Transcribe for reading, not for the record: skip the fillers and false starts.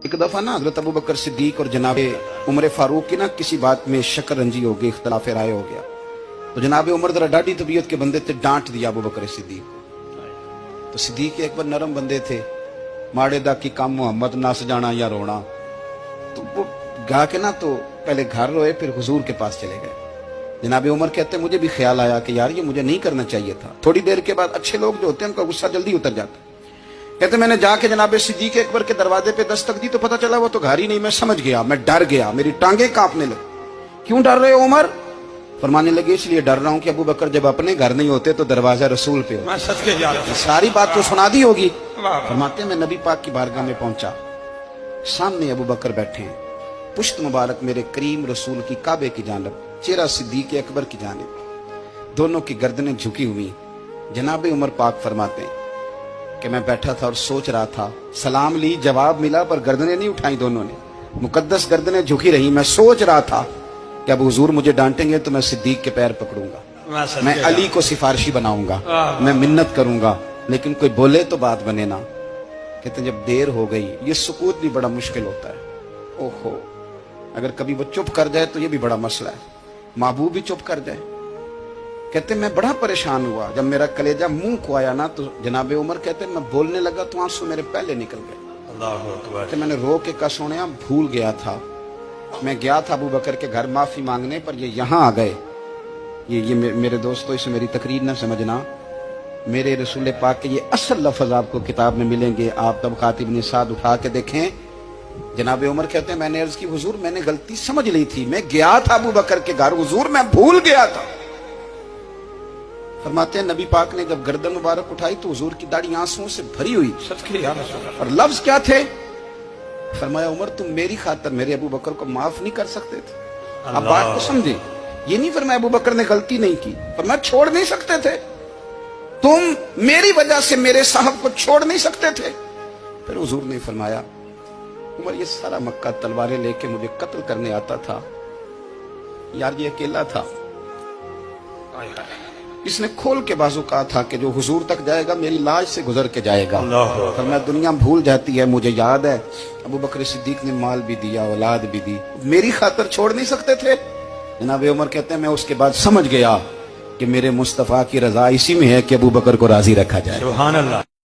एक दफा ना हजरत अबू बकर सिद्दीक और जनाब उमर फारूक की ना किसी बात में शक्कर रंजी हो गई, इख्तलाफ राय हो गया। तो जनाब उमर जरा डाढ़ी तबीयत के बंदे थे, डांट दिया अबू बकर सिद्दीक को। तो सिद्दीक एक बार नरम बंदे थे, माड़े दा की काम मोहम्मद नस जाना या रोना। तो वो गा के ना तो पहले घर रोए, फिर हुजूर के पास चले गए। जनाब उमर कहते मुझे भी ख्याल आया कि यार ये मुझे नहीं करना चाहिए था। थोड़ी देर के बाद अच्छे लोग जो होते हैं उनका गुस्सा जल्दी उतर जाता है। कहते मैंने जाके जनाब सिद्दीक अकबर के दरवाजे पे दस्तक दी तो पता चला वो तो घर ही नहीं। मैं समझ गया, मैं डर गया, मेरी टांगें कांपने लगी। क्यों डर रहे हो उमर? फरमाने लगे इसलिए डर रहा हूं कि अबू बकर जब अपने घर नहीं होते तो दरवाजा रसूल पे होता। मैं सच के जा रहा हूं। सारी बात तो सुना दी होगी। फरमाते मैं नबी पाक की बारगाह में पहुंचा, सामने अबू बकर बैठे हैं, पुश्त मुबारक मेरे करीम रसूल की काबे की जानब, चेहरा सिद्दीक अकबर की जानब, दोनों की गर्दनें झुकी हुई। जनाब उमर पाक फरमाते हैं कि मैं बैठा था और सोच रहा था, सलाम ली, जवाब मिला, पर गर्दनें नहीं उठाई दोनों ने, मुकद्दस गर्दनें झुकी रही। मैं सोच रहा था कि अब हुजूर मुझे डांटेंगे तो मैं सिद्दीक के पैर पकड़ूंगा, मैं अली को सिफारिशी बनाऊंगा, मैं मिन्नत करूंगा, लेकिन कोई बोले तो बात बने ना। कहते जब देर हो गई, ये सुकूत भी बड़ा मुश्किल होता है। ओहो, अगर कभी वो चुप कर जाए तो ये भी बड़ा मसला है, महबूब भी चुप कर जाए। कहते मैं बड़ा परेशान हुआ, जब मेरा कलेजा मुंह को आया ना तो जनाब उमर कहते मैं बोलने लगा तो आंसू मेरे पहले निकल गए। अल्लाहू अकबर। मैंने रो के कहा सोनिया भूल गया था, मैं गया था अबू बकर के घर माफी मांगने, पर ये यहाँ आ गए। ये मेरे दोस्तों, इसे मेरी तकरीर ना समझना, मेरे रसूल पाक के ये असल लफ्ज आपको किताब में मिलेंगे। आप तबक़ात इब्न साद उठा के देखें। जनाब उमर कहते हैं मैंने अर्ज की हुजूर मैंने गलती समझ ली थी, मैं गया था अबू बकर के घर हुजूर, मैं भूल गया था। फरमाते हैं नबी पाक ने जब गर्दन मुबारक उठाई तो हुजूर की दाढ़ी आंसुओं से भरी हुई। और लफ्ज क्या थे? फरमाया उमर तुम मेरी खातर मेरे अबू बकर को माफ नहीं कर सकते थे? आप बात को समझे, ये नहीं फरमाया अबू बकर ने गलती नहीं की, फरमाया छोड़ नहीं सकते थे, तुम मेरी वजह से मेरे साहब को छोड़ नहीं सकते थे। फिर हुजूर ने फरमाया उमर ये सारा मक्का तलवारें लेके मुझे कत्ल करने आता था, यार ये अकेला था, इसने खोल के बाजू कहा था कि जो हुजूर तक जाएगा मेरी लाश से गुजर के जाएगा। पर मैं दुनिया भूल जाती है, मुझे याद है अबू बकर सिद्दीक ने माल भी दिया, औलाद भी दी, मेरी खातर छोड़ नहीं सकते थे। जनाब उमर कहते हैं मैं उसके बाद समझ गया कि मेरे मुस्तफा की रजा इसी में है कि अबू बकर को राजी रखा जाए। सुभान अल्लाह।